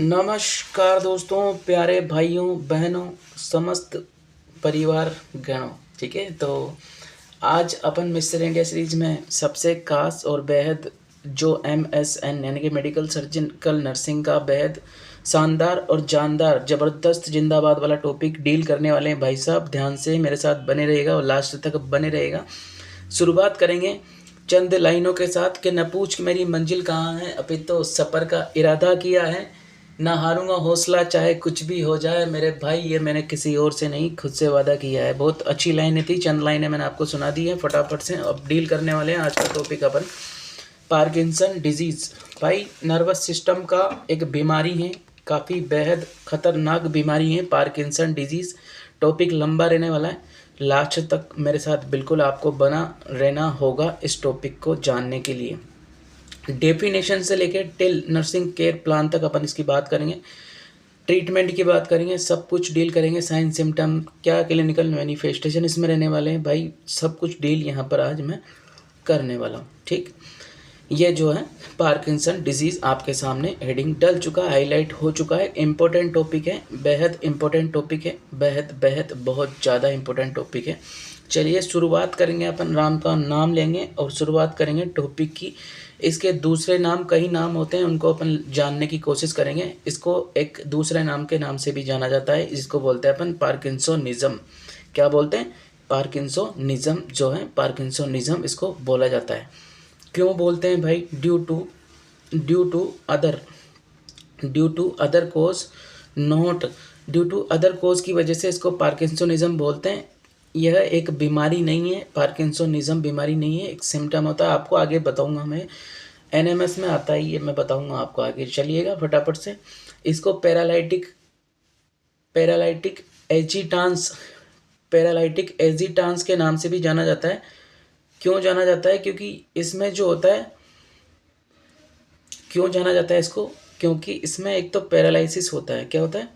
नमस्कार दोस्तों, प्यारे भाइयों बहनों, समस्त परिवार गणों। ठीक है, तो आज अपन मिस्टर इंडिया सीरीज में सबसे खास और बेहद जो MSN यानी कि मेडिकल सर्जिकल नर्सिंग का बेहद शानदार और जानदार ज़बरदस्त जिंदाबाद वाला टॉपिक डील करने वाले हैं। भाई साहब ध्यान से मेरे साथ बने रहेगा और लास्ट तक बने रहेगा। शुरुआत करेंगे चंद लाइनों के साथ कि न पूछ मेरी मंजिल कहाँ है, अभी तो सफ़र का इरादा किया है, ना हारूंगा हौसला चाहे कुछ भी हो जाए मेरे भाई, ये मैंने किसी और से नहीं खुद से वादा किया है। बहुत अच्छी लाइनें थी, चंद लाइनें मैंने आपको सुना दी है फटाफट से। अब डील करने वाले हैं आज का टॉपिक अपन पार्किंसन डिजीज़। भाई नर्वस सिस्टम का एक बीमारी है, काफ़ी बेहद ख़तरनाक बीमारी है पार्किंसन डिजीज़। टॉपिक लंबा रहने वाला है, लास्ट तक मेरे साथ बिल्कुल आपको बना रहना होगा इस टॉपिक को जानने के लिए। डेफिनेशन से लेकर टिल नर्सिंग केयर प्लान तक अपन इसकी बात करेंगे, ट्रीटमेंट की बात करेंगे, सब कुछ डील करेंगे। साइन सिम्टम क्या, क्लिनिकल मैनिफेस्टेशन इसमें रहने वाले हैं भाई, सब कुछ डील यहाँ पर आज मैं करने वाला हूँ। ठीक, ये जो है पार्किंसन डिजीज़ आपके सामने हेडिंग डल चुका, हाईलाइट हो चुका है। इम्पोर्टेंट टॉपिक है, बेहद इम्पोर्टेंट टॉपिक है, बेहद बेहद बहुत ज़्यादा इम्पोर्टेंट टॉपिक है। चलिए शुरुआत करेंगे, अपन राम का नाम लेंगे और शुरुआत करेंगे टॉपिक की। इसके दूसरे नाम कई नाम होते हैं, उनको अपन जानने की कोशिश करेंगे। इसको एक दूसरे नाम के नाम से भी जाना जाता है, जिसको बोलते हैं अपन पार्किंसोनिज्म। क्या बोलते हैं? पार्किंसोनिज्म जो है, पार्किंसोनिज्म इसको बोला जाता है। क्यों बोलते हैं भाई? Due to other cause, not due to other cause की वजह से इसको पार्किंसोनिज्म बोलते हैं। यह एक बीमारी नहीं है, पार्किंसोनिज्म बीमारी नहीं है, एक सिम्टम होता है। आपको आगे बताऊंगा मैं, NMS में आता है ये, मैं बताऊंगा आपको आगे। चलिएगा फटाफट से। इसको पैरालाइटिक एजिटांस के नाम से भी जाना जाता है। क्यों जाना जाता है? क्योंकि इसमें जो होता है, क्यों जाना जाता है इसको? क्योंकि इसमें एक तो पैरालिसिस होता है। क्या होता है?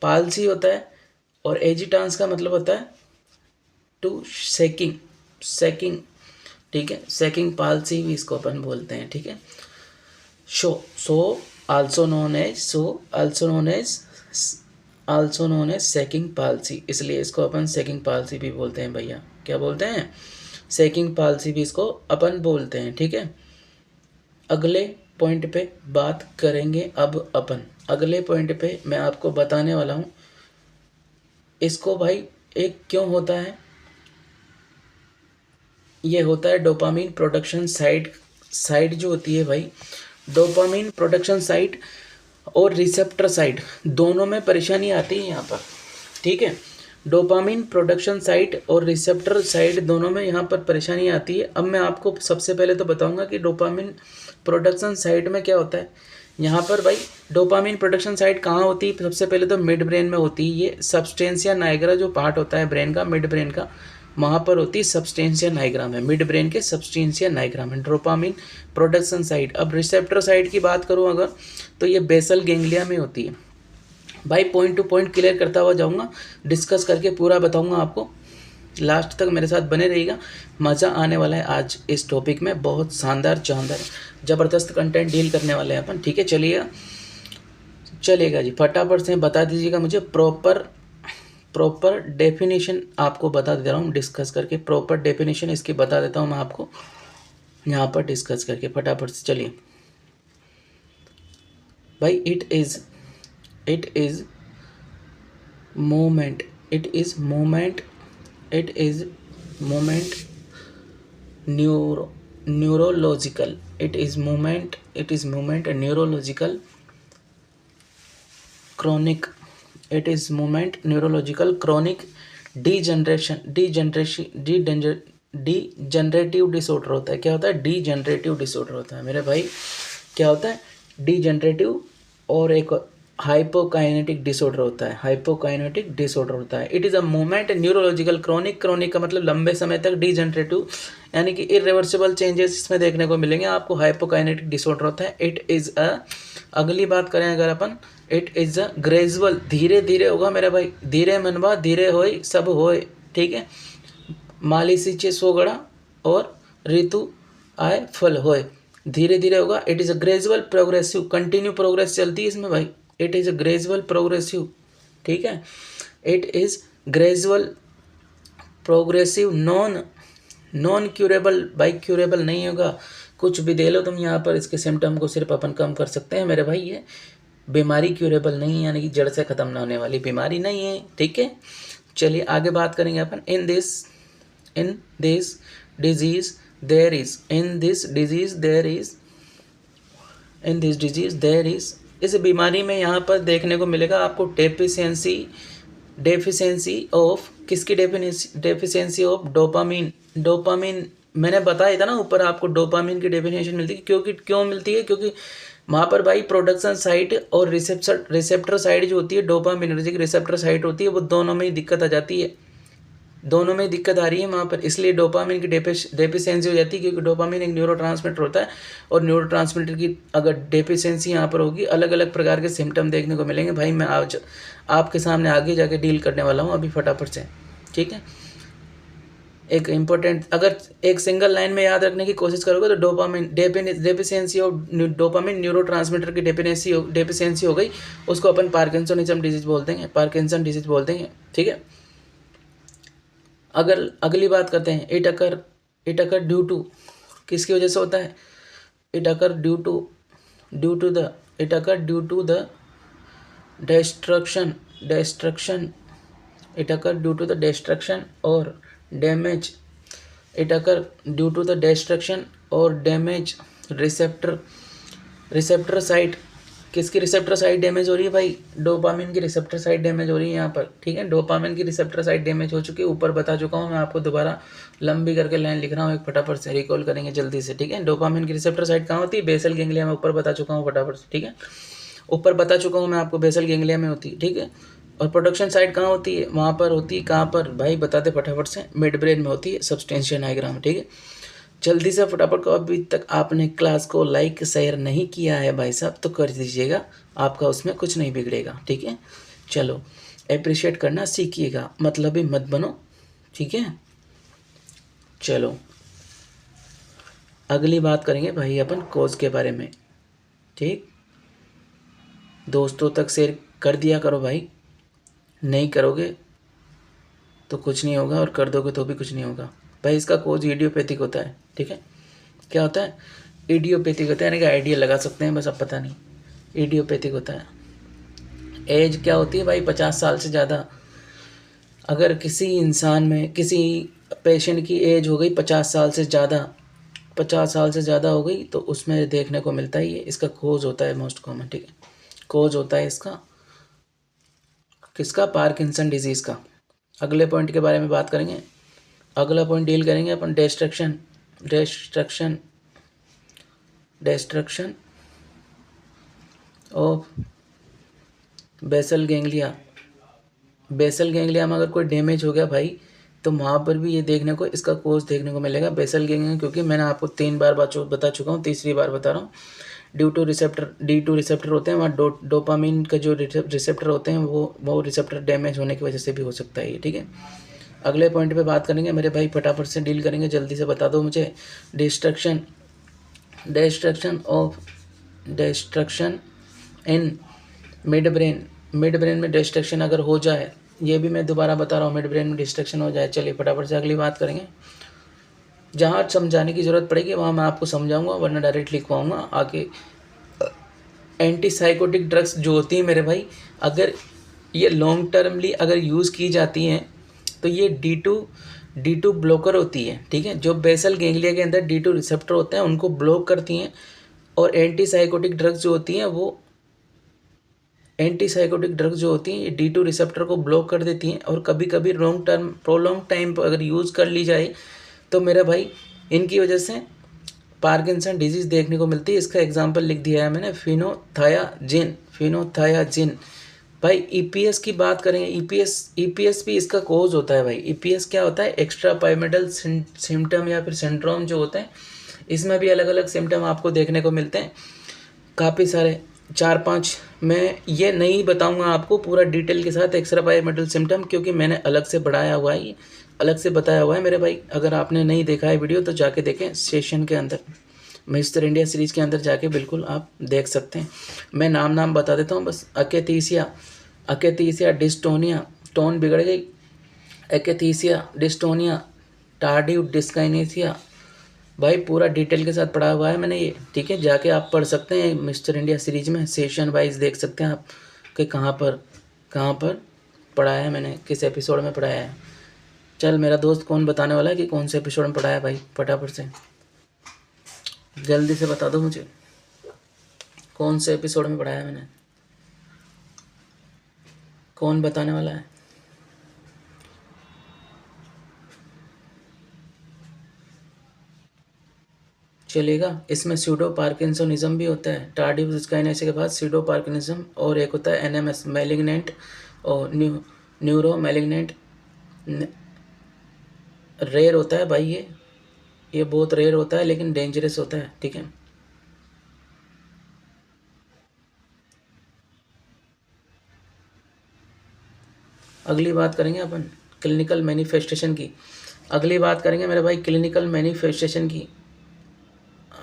पाल्सी होता है। और एजिटांस का मतलब होता है टू सेकिंग। ठीक है, सेकिंग पाल्सी भी इसको अपन बोलते हैं। ठीक है, आल्सो नोन एज सेकिंग पाल्सी, इसलिए इसको अपन सेकिंग पाल्सी भी बोलते हैं भैया। क्या बोलते हैं? सेकिंग पाल्सी भी इसको अपन बोलते हैं। ठीक है, अगले पॉइंट पे बात करेंगे। अब अपन अगले पॉइंट पे मैं आपको बताने वाला हूँ इसको भाई एक क्यों होता है। ये होता है डोपामीन प्रोडक्शन साइड जो होती है भाई, डोपामीन प्रोडक्शन साइड और रिसेप्टर साइड दोनों में परेशानी आती है यहाँ पर। ठीक है, डोपामीन प्रोडक्शन साइट और रिसेप्टर साइड दोनों में यहाँ पर परेशानी आती है। अब मैं आपको सबसे पहले तो बताऊंगा कि डोपामीन प्रोडक्शन साइट में क्या होता है। यहाँ पर भाई डोपामीन प्रोडक्शन साइट कहाँ होती है? सबसे पहले तो मिड ब्रेन में होती है। ये सब्सटेंसिया नाइग्रा जो पार्ट होता है ब्रेन का, मिड ब्रेन का, वहाँ पर होती है सब्सटेंसिया नाइग्रा में, मिड ब्रेन के सब्सटेंसिया नाइग्रा में डोपामीन प्रोडक्शन साइट। अब रिसेप्टर साइट की बात करूँ अगर, तो ये बेसल गेंगलिया में होती है। भाई पॉइंट टू पॉइंट क्लियर करता हुआ जाऊंगा, डिस्कस करके पूरा बताऊंगा आपको। लास्ट तक मेरे साथ बने रहिएगा, मज़ा आने वाला है आज इस टॉपिक में। बहुत शानदार ज़बरदस्त कंटेंट डील करने वाले हैं अपन। ठीक है, चलिएगा जी, फटाफट से बता दीजिएगा मुझे प्रॉपर डेफिनेशन आपको बता दे रहा हूँ डिस्कस करके। प्रॉपर डेफिनेशन इसकी बता देता हूँ मैं आपको यहाँ पर डिस्कस करके फटाफट से। चलिए भाई, it is movement neurological, chronic, chronic degenerative disorder होता है। क्या होता है? डिजेनरेटिव डिसऑर्डर होता है मेरे भाई। क्या होता है? डिजेनरेटिव। और एक हाइपोकाइनेटिक डिसऑर्डर होता है, it is a movement neurological chronic का मतलब लंबे समय तक, डिजेनरेटिव यानी कि इरिवर्सिबल चेंजेस इसमें देखने को मिलेंगे आपको। हाइपोकाइनेटिक डिसऑर्डर होता है। इट इज़ अ, अगली बात करें अगर अपन, इट इज़ अ ग्रेजुअल, धीरे धीरे होगा मेरे भाई, धीरे मनवा धीरे होय सब होय। ठीक है, माली सींचे सो गड़ा और ऋतु आए फल होय। धीरे धीरे होगा। It is a gradual progressive, continue progress चलती है इसमें भाई। It is a gradual progressive, ठीक है। It is gradual progressive, non curable, भाई क्यूरेबल नहीं होगा। कुछ भी दे लो तुम यहाँ पर, इसके सिम्टम को सिर्फ अपन कम कर सकते हैं मेरे भाई। ये बीमारी क्यूरेबल नहीं है, यानी कि जड़ से ख़त्म ना होने वाली बीमारी नहीं है, ठीक है। चलिए आगे बात करेंगे अपन। In this disease there is, इस बीमारी में यहाँ पर देखने को मिलेगा आपको डेफिशिएंसी ऑफ, किसकी डेफिशिएंसी ऑफ डोपामिन। मैंने बताया था ना ऊपर आपको, डोपामिन की डेफिनेशन मिलती है। क्यों मिलती है? क्योंकि वहाँ पर भाई प्रोडक्शन साइट और रिसेप्टर साइट जो होती है, डोपामिनर्जिक रिसेप्टर साइट होती है, वो दोनों में ही दिक्कत आ जाती है, दोनों में दिक्कत आ रही है वहाँ पर, इसलिए डोपामिन की डेफिशिएंसी हो जाती है। क्योंकि डोपामिन एक न्यूरोट्रांसमीटर होता है, और न्यूरोट्रांसमीटर की अगर डेफिशिएंसी यहाँ पर होगी, अलग अलग प्रकार के सिम्टम देखने को मिलेंगे। भाई मैं आज आपके सामने आगे जाके डील करने वाला हूँ अभी फटाफट से, ठीक है। एक इम्पोर्टेंट, अगर एक सिंगल लाइन में याद रखने की कोशिश करोगे तो dopamine deficiency of dopamine neurotransmitter की डेफिशिएंसी हो गई, उसको अपन पार्किंसनिज्म डिजीज बोलते हैं, पार्किंसन डिजीज बोलते हैं, ठीक है। अगर अगली बात करते हैं, इट अकर ड्यू टू, किसकी वजह से होता है? It occur due to the destruction or damage, receptor site, किसकी रिसेप्टर साइट डैमेज हो रही है भाई? डोपामिन की रिसेप्टर साइट डैमेज हो रही है यहाँ पर, ठीक है। डोपामिन की रिसेप्टर साइट डैमेज हो चुकी है, ऊपर बता चुका हूँ मैं आपको, दोबारा लंबी करके लाइन लिख रहा हूँ, एक फटाफट से रिकॉल करेंगे जल्दी से, ठीक है। डोपामिन की रिसेप्टर साइट कहाँ होती है? बेसल गैंग्लिया में, ऊपर बता चुका हूँ फटाफट से, ठीक है। ऊपर बता चुका हूँ मैं आपको, बेसल गैंग्लिया में होती है, ठीक है। और प्रोडक्शन साइट कहाँ होती है? वहाँ पर होती है, कहाँ पर भाई बता दे फटाफट से, मिड ब्रेन में होती है, सब्सटेंशिया नाइग्रा, ठीक है। जल्दी से फटाफट को, अभी तक आपने क्लास को लाइक शेयर नहीं किया है भाई साहब तो कर दीजिएगा, आपका उसमें कुछ नहीं बिगड़ेगा, ठीक है। चलो अप्रिशिएट करना सीखिएगा, मतलब ही मत बनो, ठीक है। चलो अगली बात करेंगे भाई अपन कोज के बारे में, ठीक। दोस्तों तक शेयर कर दिया करो भाई, नहीं करोगे तो कुछ नहीं होगा, और कर दोगे तो भी कुछ नहीं होगा भाई। इसका कोज इडियोपैथिक होता है, ठीक है। क्या होता है? इडियोपैथिक होता है, यानी कि आइडिया लगा सकते हैं बस, अब पता नहीं, इडियोपैथिक होता है। एज क्या होती है भाई? 50 साल से ज़्यादा। अगर किसी इंसान में, किसी पेशेंट की एज हो गई 50 साल से ज़्यादा, 50 साल से ज़्यादा हो गई, तो उसमें देखने को मिलता ही है, इसका कोज होता है मोस्ट कॉमन, ठीक है। कोज होता है इसका, किसका? पार्किंसन डिजीज़ का। अगले पॉइंट के बारे में बात करेंगे, अगला पॉइंट डील करेंगे अपन, destruction of basal ganglia. Basal ganglia में अगर कोई डैमेज हो गया भाई, तो वहाँ पर भी ये देखने को, इसका कोज देखने को मिलेगा बेसल गैंग्लिया, क्योंकि मैंने आपको 3 बार बता चुका हूँ, तीसरी बार बता रहा हूँ। D2 रिसेप्टर होते हैं वहाँ, डोपामिन का जो रिसेप्टर होते हैं वो रिसेप्टर डैमेज होने की वजह से भी हो सकता है ये, ठीक है। अगले पॉइंट पे बात करेंगे मेरे भाई, फटाफट से डील करेंगे, जल्दी से बता दो मुझे। डिस्ट्रक्शन इन मिड ब्रेन में डिस्ट्रक्शन अगर हो जाए, ये भी मैं दोबारा बता रहा हूँ, मिड ब्रेन में डिस्ट्रक्शन हो जाए। चलिए फटाफट से अगली बात करेंगे, जहाँ समझाने की ज़रूरत पड़ेगी वहाँ मैं आपको समझाऊंगा, वरना डायरेक्ट लिखवाऊँगा आगे। एंटीसाइकोटिक ड्रग्स जो होती हैं मेरे भाई, अगर ये लॉन्ग टर्मली अगर यूज़ की जाती हैं तो ये D2 ब्लॉकर होती है, ठीक है। जो बेसल गैंग्लिया के अंदर D2 रिसेप्टर होते हैं उनको ब्लॉक करती हैं, और एंटीसाइकोटिक ड्रग्स जो होती हैं ये D2 रिसेप्टर को ब्लॉक कर देती हैं, और कभी कभी प्रोलॉन्ग टाइम पर अगर यूज़ कर ली जाए तो मेरा भाई इनकी वजह से पार्किंसन डिजीज़ देखने को मिलती है। इसका एग्जांपल लिख दिया है मैंने, फिनोथायाजिन। भाई ईपीएस की बात करेंगे, ईपीएस भी इसका कोज होता है भाई। ईपीएस क्या होता है? एक्स्ट्रा पाइरामिडल सिम्टम या फिर सिंड्रोम जो होते हैं, इसमें भी अलग अलग सिम्टम आपको देखने को मिलते हैं, काफ़ी सारे, 4-5। मैं ये नहीं बताऊंगा आपको पूरा डिटेल के साथ एक्स्ट्रा पाइरामिडल सिम्टम, क्योंकि मैंने अलग से बताया हुआ है मेरे भाई। अगर आपने नहीं देखा है वीडियो तो जाके देखें सेशन के अंदर, मिस्टर इंडिया सीरीज़ के अंदर जाके बिल्कुल आप देख सकते हैं। मैं नाम बता देता हूँ बस। अकेथीसिया डिस्टोनिया, टोन बिगड़ गई, अकेथीसिया डिस्टोनिया, टार्डिव डिस्काइनेसिया। भाई पूरा डिटेल के साथ पढ़ा हुआ है मैंने ये, ठीक है। जाके आप पढ़ सकते हैं मिस्टर इंडिया सीरीज में, सेशन वाइज देख सकते हैं आप कि कहाँ पर पढ़ाया है मैंने, किस एपिसोड में पढ़ाया है। चल मेरा दोस्त कौन बताने वाला है कि कौन से एपिसोड में पढ़ाया भाई, फटाफट से जल्दी से बता दो मुझे, कौन से एपिसोड में पढ़ाया है मैंने, कौन बताने वाला है। चलेगा। इसमें सूडो पार्किंसोनिज्म भी होता है, टार्डिव डिस्काइनेसिया के बाद सूडो पार्किंसोनिज्म, और एक होता है एनएमएस मैलिग्नेंट और न्यूरो मैलिग्नेंट। रेयर होता है भाई, ये बहुत रेयर होता है लेकिन डेंजरस होता है, ठीक है। अगली बात करेंगे अपन क्लिनिकल मैनिफेस्टेशन की। अगली बात करेंगे मेरे भाई क्लिनिकल मैनिफेस्टेशन की।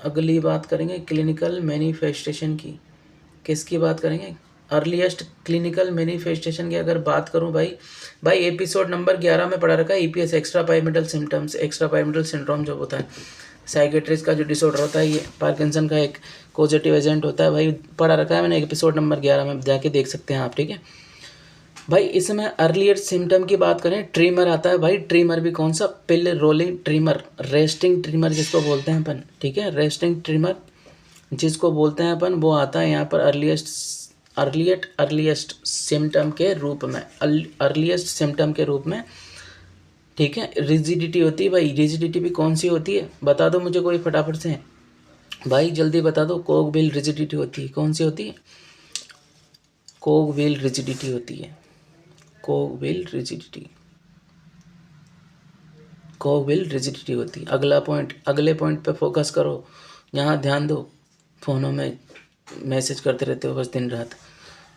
अगली बात करेंगे क्लिनिकल मैनिफेस्टेशन की। किसकी बात करेंगे? अर्लीस्ट क्लिनिकल मैनिफेस्टेशन की अगर बात करूं भाई एपिसोड नंबर 11 में पढ़ा रखा है EPS, extra pyramidal symptoms, extra pyramidal syndrome जो होता है साइकेट्रिस्ट का जो डिसऑर्डर होता है, ये पार्किंसन का एक पॉजिटिव एजेंट होता है भाई, पढ़ा रखा है मैंने एपिसोड नंबर 11 में, जाके देख सकते हैं आप, ठीक है भाई। इसमें अर्लियर सिम्टम की बात करें, ट्रीमर आता है भाई। ट्रीमर भी कौन सा? पिल रोलिंग ट्रीमर, रेस्टिंग ट्रीमर जिसको बोलते हैं अपन, ठीक है। रेस्टिंग ट्रीमर जिसको बोलते हैं अपन, वो आता है यहाँ पर अर्लीस्ट सिम्टम के रूप में, अर्लीस्ट सिम्टम के रूप में, ठीक है। रिजिडिटी होती है भाई, रिजिडिटी भी कौन सी होती है बता दो मुझे कोई फटाफट से भाई, जल्दी बता दो। कोगविल रिजिडिटी होती है, कौन सी होती है? कोगविल रिजिडिटी होती है, कोगविल रिजिडिटी, कोगविल रिजिडिटी होती है। अगला पॉइंट, अगले पॉइंट पे फोकस करो, यहाँ ध्यान दो, फ़ोनों में मैसेज करते रहते हो बस दिन रात।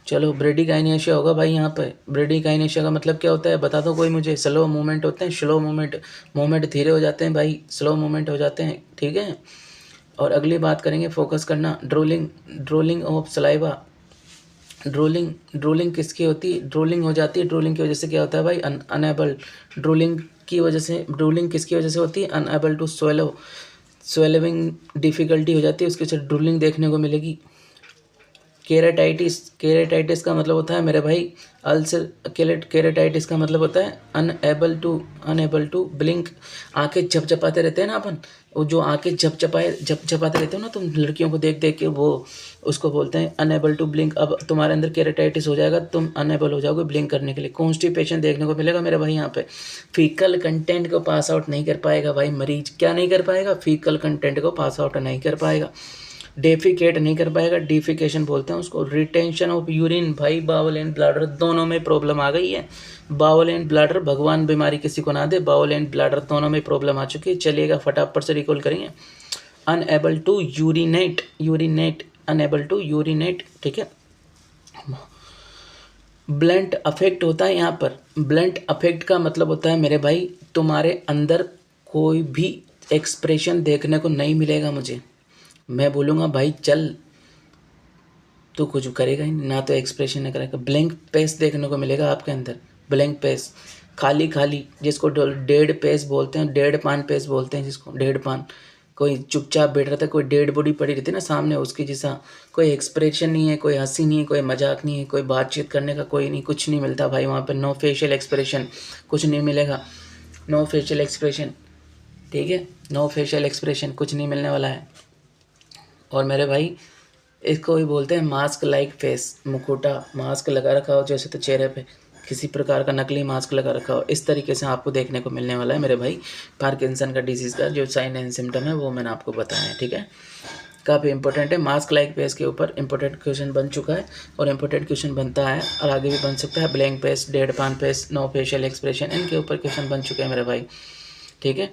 चलो ब्रेडिकाइनेशिया होगा भाई यहाँ पे। ब्रेडिकाइनेशिया का मतलब क्या होता है बता दो कोई मुझे। स्लो मूवमेंट होते हैं, स्लो मूवमेंट धीरे हो जाते हैं भाई, स्लो मूवमेंट हो जाते हैं, ठीक है। और अगली बात करेंगे, फोकस करना, ड्रोलिंग ऑफ सलाइवा। ड्रोलिंग किसकी होती है? ड्रोलिंग हो जाती है। ड्रोलिंग की वजह से क्या होता है भाई? अनएबल। ड्रोलिंग की वजह से, ड्रोलिंग किसकी वजह से होती है? Unable to swallow, swallowing difficulty हो जाती है, उसके साथ ड्रोलिंग देखने को मिलेगी। केरेटाइटिस का मतलब होता है मेरे भाई अल्सर। केरेटाइटिस का मतलब होता है अनएबल टू ब्लिंक। आंखें झपझपाते रहते हैं ना अपन, वो जो आंखें झपझपाते रहते हो ना तुम लड़कियों को देख देख के, वो उसको बोलते हैं अनएबल टू ब्लिंक। अब तुम्हारे अंदर केरेटाइटिस हो जाएगा, तुम अनएबल हो जाओगे ब्लिंक करने के लिए। कॉन्स्टिपेशन देखने को मिलेगा मेरे भाई यहाँ पे। फीकल कंटेंट को पास आउट नहीं कर पाएगा भाई मरीज। क्या नहीं कर पाएगा? फीकल कंटेंट को पास आउट नहीं कर पाएगा। डेफिकेट नहीं कर पाएगा, डिफिकेशन बोलते हैं उसको। रिटेंशन ऑफ यूरिन भाई, बाउल एंड ब्लैडर दोनों में प्रॉब्लम आ गई है। बाउल एंड ब्लैडर, भगवान बीमारी किसी को ना दे, बाउल एंड ब्लैडर दोनों में प्रॉब्लम आ चुकी है। चलिएगा फटाफट से रिकॉल करेंगे। Unable to urinate, unable to urinate, ठीक है। ब्लंट अफेक्ट होता है यहाँ पर। ब्लंट अफेक्ट का मतलब होता है मेरे भाई तुम्हारे अंदर कोई भी एक्सप्रेशन देखने को नहीं मिलेगा मुझे। मैं बोलूँगा भाई चल, तो कुछ करेगा ही नहीं, ना तो एक्सप्रेशन नहीं करेगा। ब्लैंक पेस देखने को मिलेगा आपके अंदर, ब्लैंक पेस, खाली खाली, जिसको डेड पेस बोलते हैं, डेड पान पेस बोलते हैं जिसको, डेड पान। कोई चुपचाप बैठ रहता है, कोई डेड बॉडी पड़ी रहती है ना सामने, उसकी जैसा। कोई एक्सप्रेशन नहीं है, कोई हंसी नहीं है, कोई मजाक नहीं है, कोई बातचीत करने का कोई नहीं, कुछ नहीं मिलता भाई वहाँ पर। नो फेशियल एक्सप्रेशन, कुछ नहीं मिलेगा। नो फेशियल एक्सप्रेशन, ठीक है, नो फेशियल एक्सप्रेशन, कुछ नहीं मिलने वाला है। और मेरे भाई इसको भी बोलते हैं मास्क लाइक फेस। मुखौटा, मास्क लगा रखा हो जैसे, तो चेहरे पे किसी प्रकार का नकली मास्क लगा रखा हो, इस तरीके से आपको देखने को मिलने वाला है मेरे भाई। पार्किंसन का डिजीज़ का जो साइन एंड सिम्टम है वो मैंने आपको बताया है, ठीक है। काफ़ी इंपॉर्टेंट है। मास्क लाइक फेस के ऊपर इंपॉर्टेंट क्वेश्चन बन चुका है और इंपॉर्टेंट क्वेश्चन बनता है और आगे भी बन सकता है। ब्लैंक फेस, डेड पान फेस, नो फेशियल एक्सप्रेशन, इनके ऊपर क्वेश्चन बन चुके हैं मेरे भाई, ठीक है।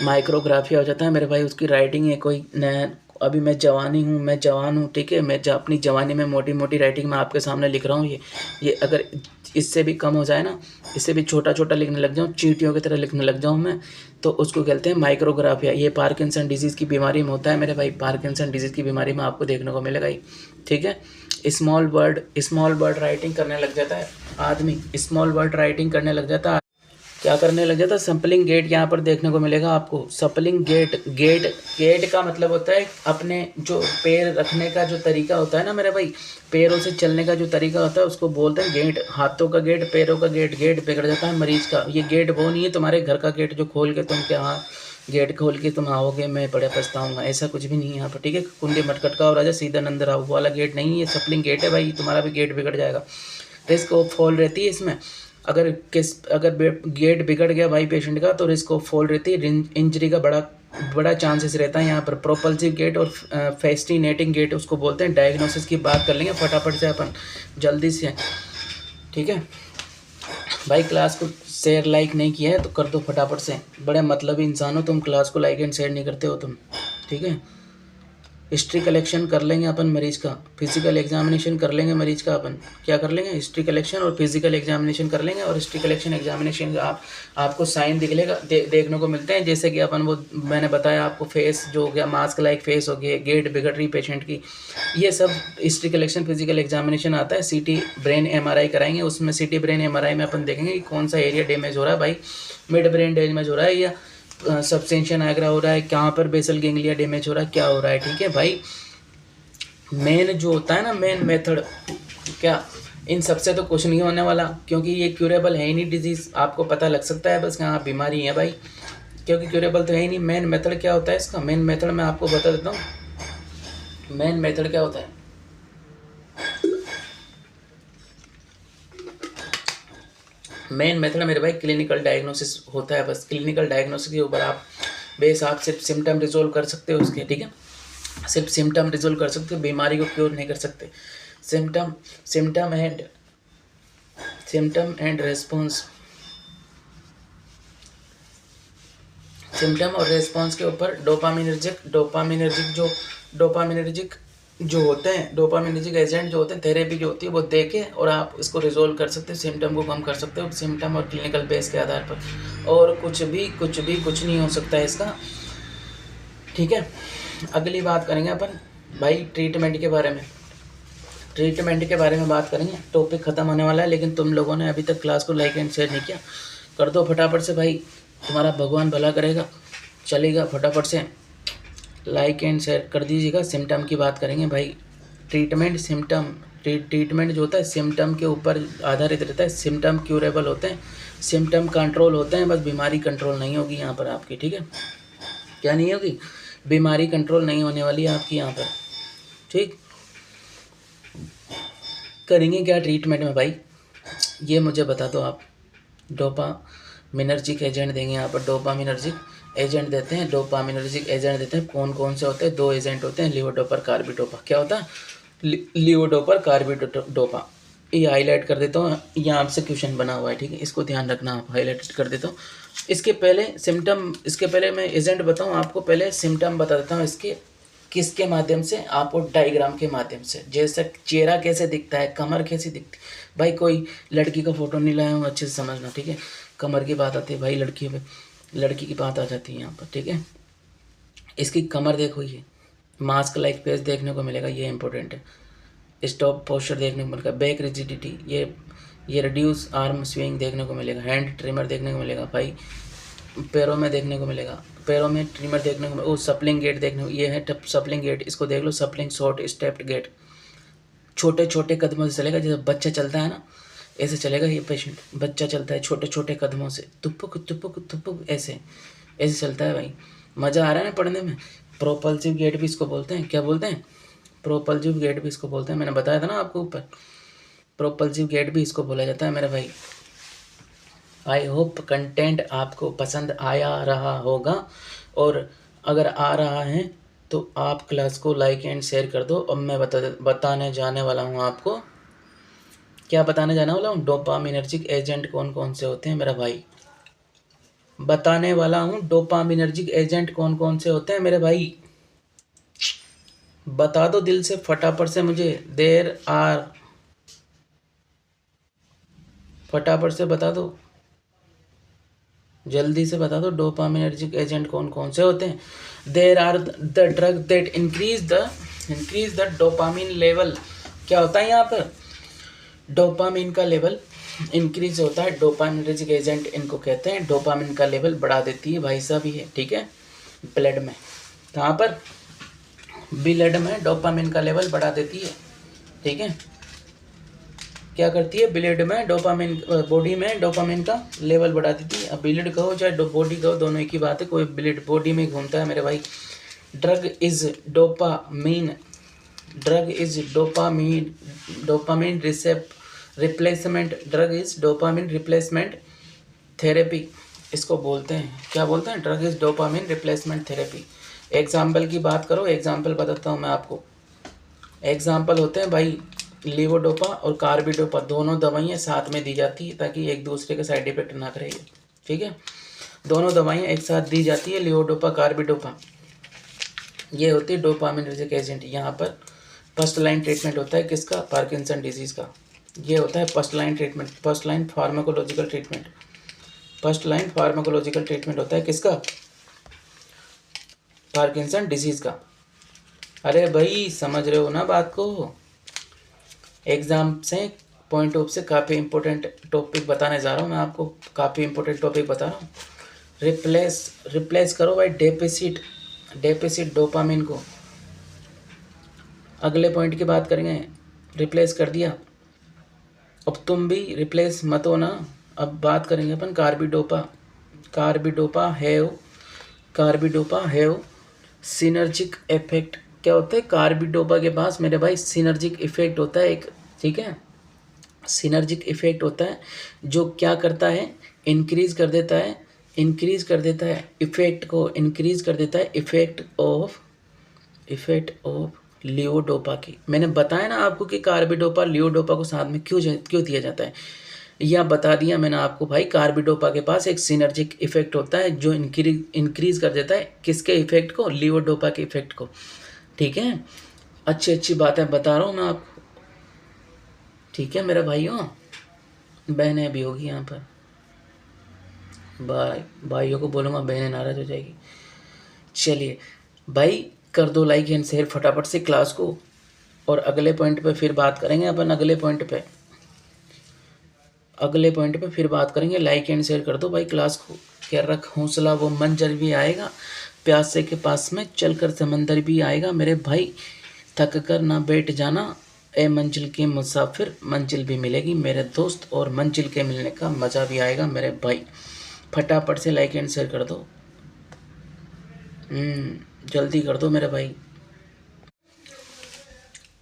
माइक्रोग्राफिया हो जाता है मेरे भाई, उसकी राइटिंग है, कोई नया अभी मैं जवान हूँ, ठीक है। मैं अपनी जवानी में मोटी मोटी राइटिंग में आपके सामने लिख रहा हूँ। ये अगर इससे भी कम हो जाए ना, इससे भी छोटा छोटा लिखने लग जाऊँ, चींटियों की तरह लिखने लग जाऊँ मैं, तो उसको कहते हैं माइक्रोग्राफिया। ये पार्किंसन डिजीज़ की बीमारी में होता है मेरे भाई। पार्किंसन डिजीज़ की बीमारी में आपको देखने को मिलेगा ही, ठीक है। स्मॉल वर्ड राइटिंग करने लग जाता है आदमी, स्मॉल वर्ड राइटिंग करने लग जाता है। क्या करने लग जाता है? सप्लिंग गेट यहाँ पर देखने को मिलेगा आपको। सप्लिंग गेट का मतलब होता है अपने जो पैर रखने का जो तरीका होता है ना मेरे भाई, पैरों से चलने का जो तरीका होता है उसको बोलते हैं गेट। हाथों का गेट, पैरों का गेट बिगड़ जाता है मरीज का। ये गेट वो नहीं है तुम्हारे घर का गेट जो खोल के तुम क्या, हाँ गेट खोल के तुम आओगे मैं बड़े पछताऊंगा, ऐसा कुछ भी नहीं है यहाँ पर, ठीक है। कुंडी मटखटका और राजा सीधा नंद राव वाला गेट नहीं है, सप्लिंग गेट है भाई। तुम्हारा भी गेट बिगड़ जाएगा। रिस्क ऑफ फॉल रहती है इसमें। अगर गेट बिगड़ गया भाई पेशेंट का तो रिस्क ऑफ फॉल रहती है, इंजरी का बड़ा चांसेस रहता है यहाँ पर। प्रोपल्सिव गेट और फेस्टिनेटिंग गेट उसको बोलते हैं। डायग्नोसिस की बात कर लेंगे फटाफट से अपन, जल्दी से, ठीक है भाई। क्लास को शेयर लाइक नहीं किया है तो कर दो फटाफट से। बड़े मतलबी इंसान हो तुम, क्लास को लाइक एंड शेयर नहीं करते हो तुम, ठीक है। हिस्ट्री कलेक्शन कर लेंगे अपन मरीज का, फिजिकल एग्जामिनेशन कर लेंगे मरीज का अपन। क्या कर लेंगे? हिस्ट्री कलेक्शन और फिजिकल एग्जामिनेशन कर लेंगे। और हिस्ट्री कलेक्शन एग्जामिनेशन का आपको साइन दिखलेगा, देखने को मिलते हैं। जैसे कि अपन वो मैंने बताया आपको, फेस जो हो गया, मास्क लाइक फेस हो गया, गेट बिगड़ रही पेशेंट की, ये सब हिस्ट्री कलेक्शन फिजिकल एग्जामिनेशन आता है। सीटी ब्रेन एमआरआई कराएंगे, उसमें सीटी ब्रेन एमआरआई में अपन देखेंगे कि कौन सा एरिया डैमेज हो रहा है भाई। मिड ब्रेन डैमेज हो रहा है या सबसेंशिया नायग्रा हो रहा है, कहाँ पर बेसल गेंगलिया डैमेज हो रहा है, क्या हो रहा है, ठीक है भाई। मेन जो होता है ना, मेन मेथड क्या, इन सबसे तो कुछ नहीं होने वाला, क्योंकि ये क्यूरेबल है ही नहीं डिजीज़। आपको पता लग सकता है बस हाँ बीमारी है भाई, क्योंकि क्यूरेबल तो है ही नहीं। मेन मेथड क्या होता है इसका? मेन मेथड मैं आपको बता देता हूँ। मेन मेथड क्या होता है? मेन मेथड मेरे भाई क्लिनिकल डायग्नोसिस होता है बस। क्लिनिकल डायग्नोसिस के ऊपर आप बेस आप सिर्फ सिम्टम रिजोल्व कर सकते हो उसके, ठीक है। सिर्फ सिम्टम रिजोल्व कर सकते हो, बीमारी को क्योर नहीं कर सकते। सिम्टम एंड रेस्पॉन्स, सिम्टम और रेस्पॉन्स के ऊपर डोपामिनर्जिक जो होते हैं, डोपामिनर्जिक एजेंट जो होते हैं, थेरेपी जो होती है वो दे के और आप इसको रिजोल्व कर सकते हो, सिम्टम को कम कर सकते हो सिम्टम और क्लिनिकल बेस के आधार पर। और कुछ नहीं हो सकता है इसका, ठीक है। अगली बात करेंगे अपन भाई ट्रीटमेंट के बारे में। ट्रीटमेंट के बारे में बात करेंगे, टॉपिक ख़त्म होने वाला है, लेकिन तुम लोगों ने अभी तक क्लास को लाइक एंड शेयर नहीं किया, कर दो फटाफट से भाई, तुम्हारा भगवान भला करेगा। चलेगा, फटाफट से लाइक एंड शेयर कर दीजिएगा। सिम्टम की बात करेंगे भाई। ट्रीटमेंट जो होता है सिम्टम के ऊपर आधारित रहता है। सिम्टम क्यूरेबल होते हैं, सिम्टम कंट्रोल होते हैं, बस बीमारी कंट्रोल नहीं होगी यहाँ पर आपकी, ठीक है। क्या नहीं होगी? बीमारी कंट्रोल नहीं होने वाली है आपकी यहाँ पर, ठीक। करेंगे क्या ट्रीटमेंट में भाई, ये मुझे बता दो आप। डोपामिनर्जिक एजेंट देंगे यहाँ पर, डोपामिनर्जिक एजेंट देते हैं, डोपामिनर्जिक एजेंट देते हैं। कौन कौन से होते हैं? 2 एजेंट होते हैं, लीवोडोपर कार्बिडोपा। क्या होता है? लीवोडोपर कार्बिडोपा। ये हाईलाइट कर देता हूँ, यहाँ से क्वेश्चन बना हुआ है, ठीक है, इसको ध्यान रखना। आप हाईलाइट कर देता हूँ। इसके पहले मैं एजेंट बताऊँ आपको, पहले सिम्टम बता देता हूँ इसके। किसके माध्यम से? आपको डायग्राम के माध्यम से। जैसे चेहरा कैसे दिखता है, कमर कैसे दिखती है भाई। कोई लड़की का फोटो नहीं लाया हूँ, अच्छे से समझना, ठीक है। कमर की बात आती है भाई, लड़की की बात आ जाती है यहाँ पर, ठीक है। इसकी कमर देखो, ये मास्क लाइक फेस देखने को मिलेगा, ये इंपॉर्टेंट है। स्टॉप पोस्चर देखने को मिलेगा, बैक रिजिडिटी, ये रिड्यूस आर्म स्विंग देखने को मिलेगा, हैंड ट्रिमर देखने को मिलेगा भाई, पैरों में देखने को मिलेगा, पैरों में ट्रिमर देखने को मिलेगा। सप्लिंग गेट देखने को, ये है सप्लिंग गेट, इसको देख लो। सप्लिंग शॉर्ट स्टेप्ड गेट, छोटे छोटे कदमों से चलेगा, जैसे बच्चा चलता है ना, ऐसे चलेगा ये पेशेंट। बच्चा चलता है छोटे छोटे कदमों से, तुपुक तुपुक तुपुक, ऐसे चलता है भाई। मज़ा आ रहा है ना पढ़ने में। प्रोपल्सिव गेट भी इसको बोलते हैं। क्या बोलते हैं? प्रोपल्सिव गेट भी इसको बोलते हैं, मैंने बताया था ना आपको ऊपर। प्रोपल्सिव गेट भी इसको बोला जाता है मेरे भाई। आई होप कंटेंट आपको पसंद आया रहा होगा, और अगर आ रहा है तो आप क्लास को लाइक एंड शेयर कर दो। अब मैं बताने जाने वाला हूँ आपको। क्या बताने जाने वाला हूँ? डोपामिनर्जिक एजेंट कौन कौन से होते हैं मेरा भाई, बताने वाला हूँ। डोपामिनर्जिक एजेंट कौन कौन से होते हैं मेरे भाई। बता दो दिल से फटाफट से मुझे, देर आर, फटाफट से बता दो, जल्दी से बता दो डोपामिनर्जिक एजेंट कौन कौन से होते हैं। There are the drug that increase the dopamine level. क्या होता है यहाँ पर, डोपामिन का लेवल इंक्रीज होता है, डोपामिनर्जिक एजेंट इनको कहते हैं, डोपामिन का लेवल बढ़ा देती है भाई साहब ये, ठीक है, ब्लड में, कहाँ पर, ब्लड में डोपामिन का लेवल बढ़ा देती है, ठीक है। क्या करती है, ब्लड में डोपामिन, बॉडी में डोपामिन का लेवल बढ़ा देती है। अब ब्लड कहो चाहे बॉडी कहो, दोनों एक ही बात है, कोई ब्लड बॉडी में घूमता है मेरे भाई। Drug is dopamine, drug is dopamine, dopamine replacement, drug is dopamine replacement therapy इसको बोलते हैं। क्या बोलते हैं, drug is dopamine replacement therapy. Example की बात करो, एग्जाम्पल बताता हूँ मैं आपको। एग्जाम्पल होते हैं भाई, लीवोडोपा और कार्बिडोपा, दोनों दवाइयाँ साथ में दी जाती है ताकि एक दूसरे के साइड इफेक्ट ना करे, ठीक है। दोनों दवाइयाँ एक साथ दी जाती है, लीवोडोपा कार्बिडोपा, ये होती है डोपामिनर्जिक एजेंट। यहाँ पर फर्स्ट लाइन ट्रीटमेंट होता है किसका, पार्किंसन डिजीज़ का। ये होता है first line treatment, first line pharmacological treatment, first line pharmacological treatment होता है किसका, पार्किंसन डिजीज़ का। अरे भाई समझ रहे हो ना बात को, एग्ज़ाम से पॉइंट ऑफ से काफ़ी इंपॉर्टेंट टॉपिक बताने जा रहा हूँ मैं आपको, काफ़ी इंपॉर्टेंट टॉपिक बता रहा हूँ। रिप्लेस करो भाई डेफिसिट डोपामिन को। अगले पॉइंट की बात करेंगे, रिप्लेस कर दिया, अब तुम भी रिप्लेस मत हो ना। अब बात करेंगे अपन कार्बिडोपा हैव सिनर्जिक इफेक्ट। क्या होता है, कार्बिडोपा के पास मेरे भाई सिनर्जिक इफेक्ट होता है एक, ठीक है, सिनर्जिक इफेक्ट होता है जो क्या करता है, इंक्रीज कर देता है इफेक्ट को, इंक्रीज कर देता है इफेक्ट ऑफ लियोडोपा की। मैंने बताया ना आपको कि कार्बिडोपा लियोडोपा को साथ में क्यों दिया जाता है, यह बता दिया मैंने आपको भाई। कार्बिडोपा के पास एक सिनर्जिक इफेक्ट होता है जो इंक्रीज कर देता है किसके इफेक्ट को, लियोडोपा के इफेक्ट को, ठीक है। अच्छी बातें बता रहा हूँ मैं आपको, ठीक है मेरे भाइयों, बहनें भी होगी यहाँ पर, भाइयों को बोलूँगा बहनें नाराज हो जाएगी। चलिए भाई कर दो लाइक एंड शेयर फटाफट से क्लास को, और अगले पॉइंट पे फिर बात करेंगे अपन, अगले पॉइंट पे फिर बात करेंगे। लाइक एंड शेयर कर दो भाई क्लास को, क्या रख हौसला वो मंजर भी आएगा, प्यासे के पास में चलकर समंदर भी आएगा मेरे भाई, थक कर ना बैठ जाना ए मंजिल के मुसाफिर, मंजिल भी मिलेगी मेरे दोस्त, और मंजिल के मिलने का मज़ा भी आएगा मेरे भाई। फटाफट से लाइक एंड शेयर कर दो, जल्दी कर दो मेरे भाई।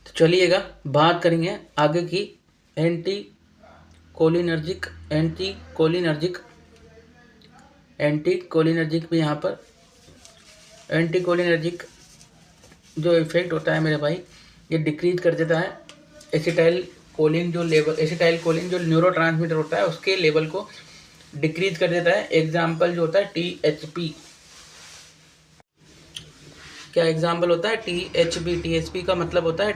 तो चलिएगा बात करेंगे आगे की, एंटी कोलिनर्जिक भी यहाँ पर, एंटी कोलिनर्जिक जो इफेक्ट होता है मेरे भाई, ये डिक्रीज कर देता है एसिटाइल कोलिन जो न्यूरोट्रांसमीटर होता है उसके लेवल को डिक्रीज कर देता है। एग्जाम्पल जो होता है THP, क्या एग्जाम्पल होता है, THP का मतलब होता है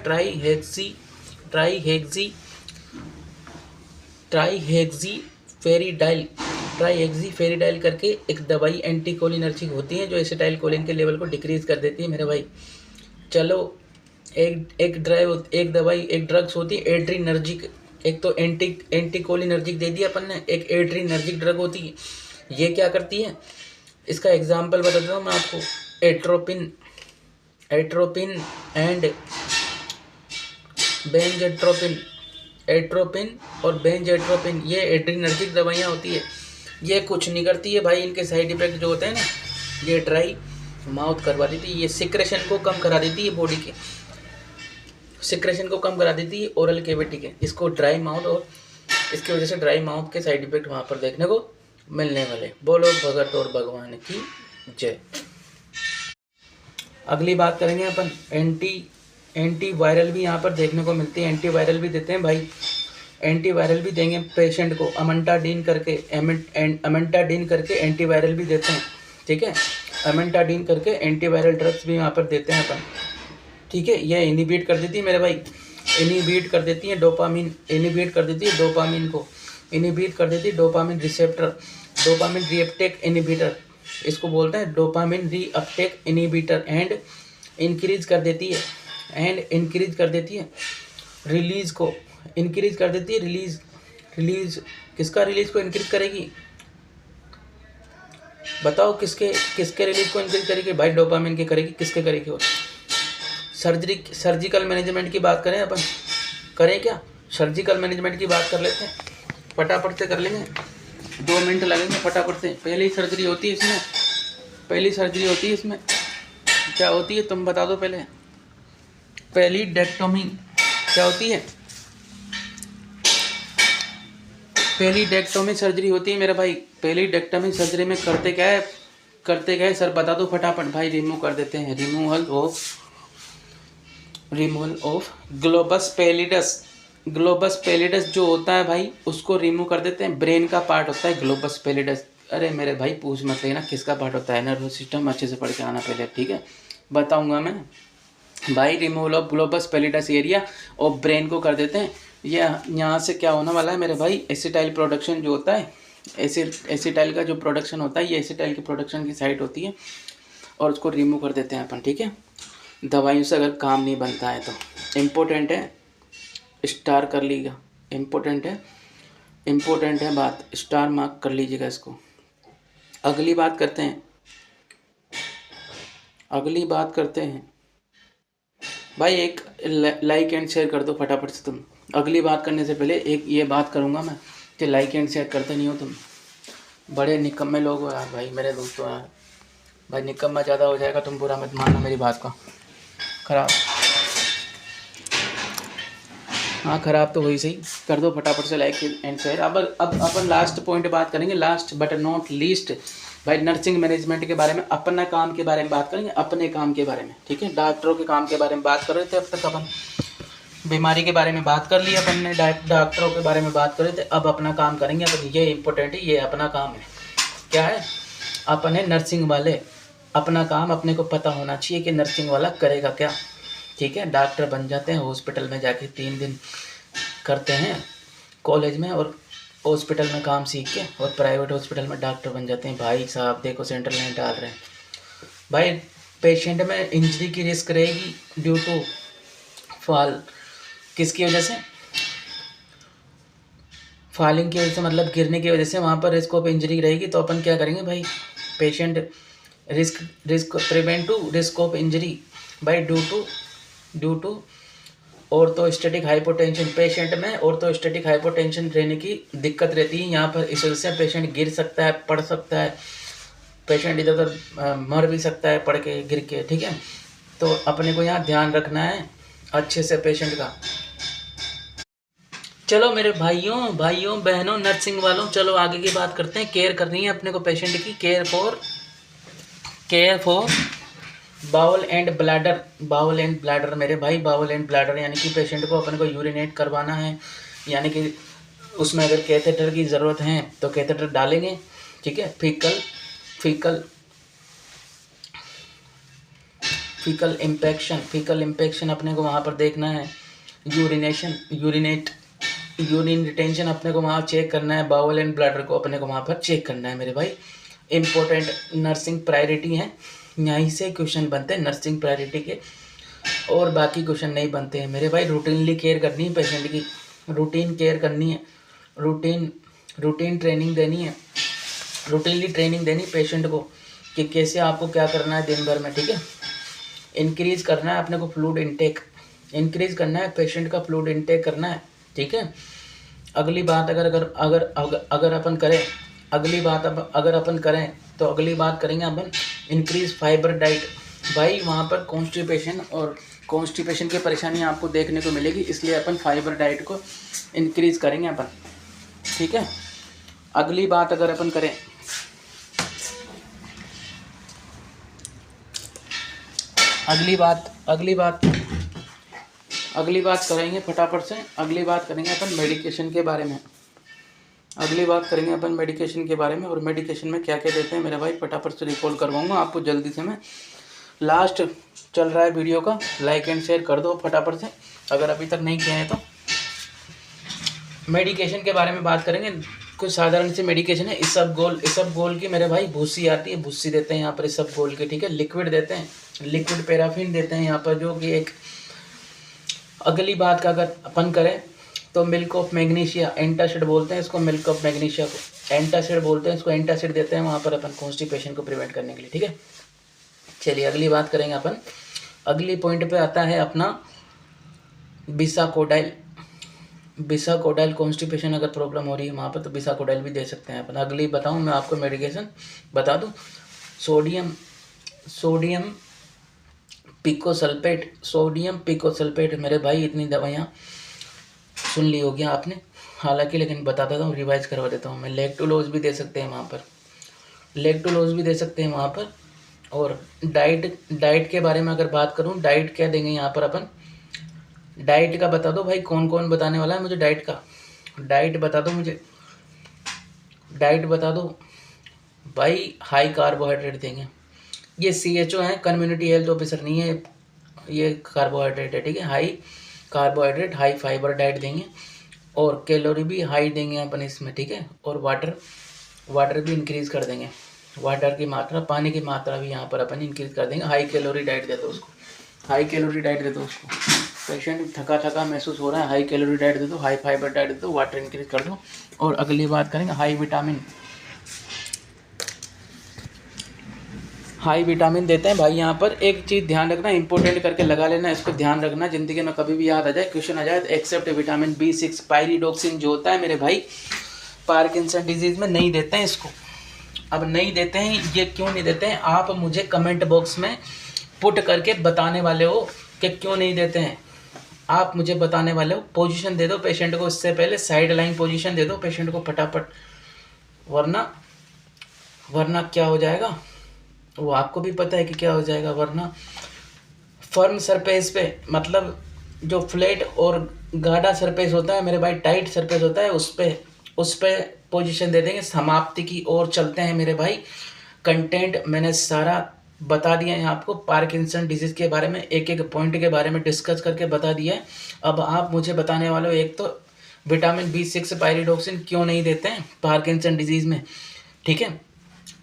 ट्राईहेक्सीफेरिडाइल करके एक दवाई एंटी कोलिनर्जिक होती है जो एसिटाइल कोलिन के लेवल को डिक्रीज कर देती है मेरे भाई। चलो एक ड्रग्स होती है एड्रीनर्जिक, एक तो एंटी कोलिनर्जिक दे दिया अपन ने, एक एड्रीनर्जिक ड्रग होती है, ये क्या करती है, इसका एग्जाम्पल बताता हूँ मैं आपको। एट्रोपिन एंड एट्रोपिन और बेंजेट्रोपिन, ये एड्रीनर्जिक दवाइयाँ होती है। ये कुछ नहीं करती है भाई, इनके साइड इफेक्ट जो होते हैं ना, ये ड्राई माउथ करवा देती है, ये सिक्रेशन को कम करा देती है, बॉडी के सिक्रेशन को कम करा देती है, ओरल कैविटी के, इसको ड्राई माउथ, और इसकी वजह से ड्राई माउथ के साइड इफेक्ट वहाँ पर देखने को मिलने वाले। बोलो भगत और भगवान की जय। अगली बात करेंगे अपन, एंटी वायरल भी यहाँ पर देखने को मिलती है, एंटी वायरल भी देते हैं भाई, एंटी वायरल भी देंगे पेशेंट को, अमेंटाडीन करके एंटी वायरल भी देते हैं, ठीक है, अमेंटाडीन करके एंटी वायरल ड्रग्स भी यहाँ पर देते हैं अपन। ठीक है, ये इनिबिट कर देती है मेरे भाई, इनिबिट कर देती है डोपामिन, इनिबिट कर देती है डोपामिन को, इनिबिट कर देती है dopamine receptor, dopamine reuptake inhibitor, इसको बोलते हैं dopamine reuptake inhibitor. And increase कर देती है, एंड इंक्रीज कर देती है रिलीज को, इंक्रीज कर देती है रिलीज, रिलीज किसका रिलीज को इंक्रीज करेगी, बताओ किसके किसके रिलीज को इंक्रीज करेगी भाई, डोपामिन के करेगी, किसके करेगी वो। सर्जिकल मैनेजमेंट की बात करें अपन, करें क्या, सर्जिकल मैनेजमेंट की बात कर लेते हैं, फटाफट से कर लेंगे, 2 मिनट लगेंगे फटाफट से। पहली सर्जरी होती है इसमें, पहली सर्जरी होती है इसमें, क्या होती है तुम बता दो पहले, पहली डेक्टोमी क्या होती है, पहली डेक्टोमी सर्जरी होती है मेरे भाई, पहली डेक्टोमी सर्जरी में करते क्या है, करते क्या है सर बता दो फटाफट भाई, रिमूव कर देते हैं, removal of globus pallidus, globus pallidus जो होता है भाई उसको रिमूव कर देते हैं, ब्रेन का पार्ट होता है ग्लोबस पैलिडस। अरे मेरे भाई पूछ मत लेना किसका पार्ट होता है, नर्वस सिस्टम अच्छे से पढ़ के आना पहले, ठीक है बताऊंगा मैं भाई। Removal of globus pallidus area और ब्रेन को कर देते हैं। ये यहाँ से क्या होने वाला है मेरे भाई, एसिटाइल प्रोडक्शन जो होता है, एसिटाइल का जो प्रोडक्शन होता है, ये एसिटाइल की प्रोडक्शन की साइट होती है और उसको रिमूव कर देते हैं अपन, ठीक है। दवाइयों से अगर काम नहीं बनता है तो इम्पोर्टेंट है, स्टार कर लीजिएगा, इम्पोर्टेंट है बात, स्टार मार्क कर लीजिएगा इसको। अगली बात करते हैं, अगली बात करते हैं भाई, एक लाइक एंड शेयर कर दो फटाफट से तुम। अगली बात करने से पहले एक ये बात करूँगा मैं कि लाइक एंड शेयर करते नहीं हो तुम, बड़े निकम्मे लोग हो यार भाई मेरे दोस्तों यार, भाई निकम्मा ज़्यादा हो जाएगा, तुम बुरा मत मानना मेरी बात का, ख़राब हाँ ख़राब तो वही सही, कर दो फटाफट से लाइक एंड शेयर। अब अपन लास्ट पॉइंट बात करेंगे, लास्ट बट नॉट लीस्ट भाई, नर्सिंग मैनेजमेंट के बारे में, अपना काम के बारे में बात करेंगे, अपने काम के बारे में, ठीक है। डॉक्टरों के काम के बारे में बात कर रहे थे अब तक अपन, बीमारी के बारे में बात कर लिया अपन ने, डॉक्टरों के बारे में बात कर रहे थे, अब अपना काम करेंगे अपन, ये इंपॉर्टेंट है, ये अपना काम है, क्या है, अपन है नर्सिंग वाले, अपना काम अपने को पता होना चाहिए कि नर्सिंग वाला करेगा क्या, ठीक है। डॉक्टर बन जाते हैं, हॉस्पिटल में जाके 3 दिन करते हैं कॉलेज में और हॉस्पिटल में काम सीख के, और प्राइवेट हॉस्पिटल में डॉक्टर बन जाते हैं। भाई साहब देखो सेंट्रल लाइन डाल रहे हैं भाई, पेशेंट में इंजरी की रिस्क रहेगी ड्यू टू फॉल, किसकी वजह से, फॉलिंग की वजह से, मतलब गिरने की वजह से वहाँ पर रिस्क ऑफ इंजरी रहेगी। तो अपन क्या करेंगे भाई, patient risk prevent to risk of injury भाई due to orthostatic hypotension, patient में ऑर्थोस्टैटिक हाइपोटेंशन रहने की दिक्कत रहती है यहाँ पर, इस वजह से पेशेंट गिर सकता है, पड़ सकता है, पेशेंट इधर उधर मर भी सकता है पड़ के गिर के, ठीक है। तो अपने को यहाँ ध्यान रखना है अच्छे से पेशेंट का। चलो मेरे भाइयों बहनों नर्सिंग वालों, चलो आगे की बात करते हैं। केयर करनी है अपने को पेशेंट की, care for bowel and bladder मेरे भाई, बाउल एंड ब्लैडर यानी कि पेशेंट को अपने को यूरिनेट करवाना है, यानी कि उसमें अगर कैथेटर की ज़रूरत है तो कैथेटर डालेंगे, ठीक है। फीकल इम्पेक्शन अपने को वहाँ पर देखना है, यूरिन रिटेंशन अपने को वहाँ चेक करना है, बाउल एंड ब्लैडर को अपने को वहाँ पर चेक करना है मेरे भाई। इम्पोर्टेंट नर्सिंग प्रायोरिटी है, यहीं से क्वेश्चन बनते हैं नर्सिंग प्रायोरिटी के, और बाकी क्वेश्चन नहीं बनते हैं मेरे भाई। रूटीनली केयर करनी है पेशेंट की, रूटीन केयर करनी है, रूटीन ट्रेनिंग देनी है, रूटीनली ट्रेनिंग देनी पेशेंट को कि कैसे आपको क्या करना है दिन भर में, ठीक है। इंक्रीज करना है अपने को फ्लूइड इनटेक, इंक्रीज करना है पेशेंट का फ्लूइड इनटेक करना है, ठीक है। अगली बात अगर अपन करें, अगर अपन करें तो अगली बात करेंगे अपन इंक्रीज फाइबर डाइट। भाई वहाँ पर कॉन्स्टिपेशन की परेशानी आपको देखने को मिलेगी, इसलिए अपन फाइबर डाइट को इंक्रीज करेंगे अपन, ठीक है। अगली बात अगर अपन करें, अगली बात करेंगे फटाफट से, अगली बात करेंगे अपन मेडिकेशन के बारे में, और मेडिकेशन में क्या क्या देते हैं मेरे भाई, फटाफट से रिकॉल करवाऊंगा आपको जल्दी से मैं। लास्ट चल रहा है वीडियो का, लाइक एंड शेयर कर दो फटाफट से अगर अभी तक नहीं किया है तो। मेडिकेशन के बारे में बात करेंगे। कुछ साधारण सी मेडिकेशन है। इसबगोल की मेरे भाई भूसी आती है, भूसी देते हैं यहाँ पर इसबगोल की, ठीक है। लिक्विड देते हैं, लिक्विड पैराफिन देते हैं यहाँ पर, जो कि एक अगली बात का अगर अपन करें तो मिल्क ऑफ मैग्नीशिया, एंटासिड बोलते हैं इसको, मिल्क ऑफ मैग्नीशिया को एंटासिड बोलते हैं इसको, एंटासिड देते हैं वहाँ पर अपन कॉन्स्टिपेशन को प्रिवेंट करने के लिए, ठीक है। चलिए अगली बात करेंगे अपन। अगली पॉइंट पे आता है अपना बिसाकोडाइल। बिसाकोडाइल कॉन्स्टिपेशन अगर प्रॉब्लम हो रही है वहाँ पर तो बिसाकोडाइल भी दे सकते हैं अपन। अगली बताऊँ मैं आपको मेडिकेशन बता दूँ, सोडियम पिकोसल्फेट मेरे भाई, इतनी दवाइयाँ सुन ली होगी आपने हालांकि, लेकिन बता देता हूँ, रिवाइज करवा देता हूँ मैं। लेक्टुलोज भी दे सकते हैं वहाँ पर, और डाइट के बारे में अगर बात करूँ, डाइट क्या देंगे यहाँ पर अपन, डाइट का बता दो भाई, कौन कौन बताने वाला है मुझे डाइट का, डाइट बता दो भाई। हाई कार्बोहाइड्रेट देंगे, ये CHO है, कम्युनिटी हेल्थ ऑफिसर नहीं है, ये कार्बोहाइड्रेट है, ठीक है। High carbohydrate, high fibre diet देंगे, और कैलोरी भी हाई देंगे अपन इसमें, ठीक है। और वाटर भी इंक्रीज़ कर देंगे, वाटर की मात्रा, पानी की मात्रा भी यहाँ पर अपन इंक्रीज़ कर देंगे। हाई कैलोरी डाइट दे दो उसको, पेशेंट थका महसूस हो रहा है, हाई कैलोरी डाइट दे दो, हाई फाइबर डाइट दे दो, वाटर इंक्रीज कर दो। और अगली बात करेंगे हाई विटामिन देते हैं भाई यहाँ पर। एक चीज़ ध्यान रखना, इंपॉर्टेंट करके लगा लेना, इसको ध्यान रखना, ज़िंदगी में कभी भी याद आ जाए, क्वेश्चन आ जाए तो, एक्सेप्ट विटामिन B6 पायरिडोक्सिन जो होता है मेरे भाई, पार्किंसन डिजीज़ में नहीं देते हैं इसको। अब नहीं देते हैं, ये क्यों नहीं देते हैं, आप मुझे कमेंट बॉक्स में पुट करके बताने वाले हो कि क्यों नहीं देते हैं। आप मुझे बताने वाले हो, पोजीशन दे दो पेशेंट को, इससे पहले साइड लाइन पोजीशन दे दो पेशेंट को फटाफट, वरना क्या हो जाएगा वो आपको भी पता है कि क्या हो जाएगा। वरना फर्म सरफेस पे, मतलब जो फ्लैट और गाढ़ा सरफेस होता है मेरे भाई, टाइट सरफेस होता है, उस पे पोजीशन दे देंगे। समाप्ति की ओर चलते हैं मेरे भाई। कंटेंट मैंने सारा बता दिया है आपको, पार्किंसन डिजीज़ के बारे में एक एक पॉइंट के बारे में डिस्कस करके बता दिया है। अब आप मुझे बताने वाले हो, एक तो विटामिन B6 पायरिडोक्सिन क्यों नहीं देते हैं पार्किंसन डिजीज़ में, ठीक है।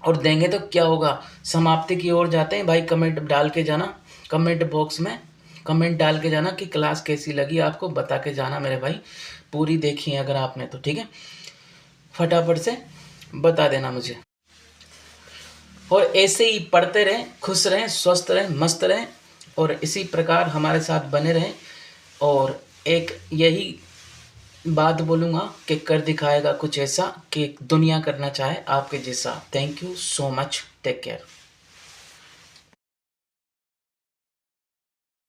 और देंगे तो क्या होगा, समाप्ति की ओर जाते हैं भाई। कमेंट डाल के जाना, कमेंट बॉक्स में कमेंट डाल के जाना कि क्लास कैसी लगी आपको, बता के जाना मेरे भाई। पूरी देखी है अगर आपने तो, ठीक है, फटाफट से बता देना मुझे। और ऐसे ही पढ़ते रहें, खुश रहें, स्वस्थ रहें, मस्त रहें, और इसी प्रकार हमारे साथ बने रहें। और एक यही बात बोलूँगा कि कर दिखाएगा कुछ ऐसा कि दुनिया करना चाहे आपके जैसा। Thank you so much, take care.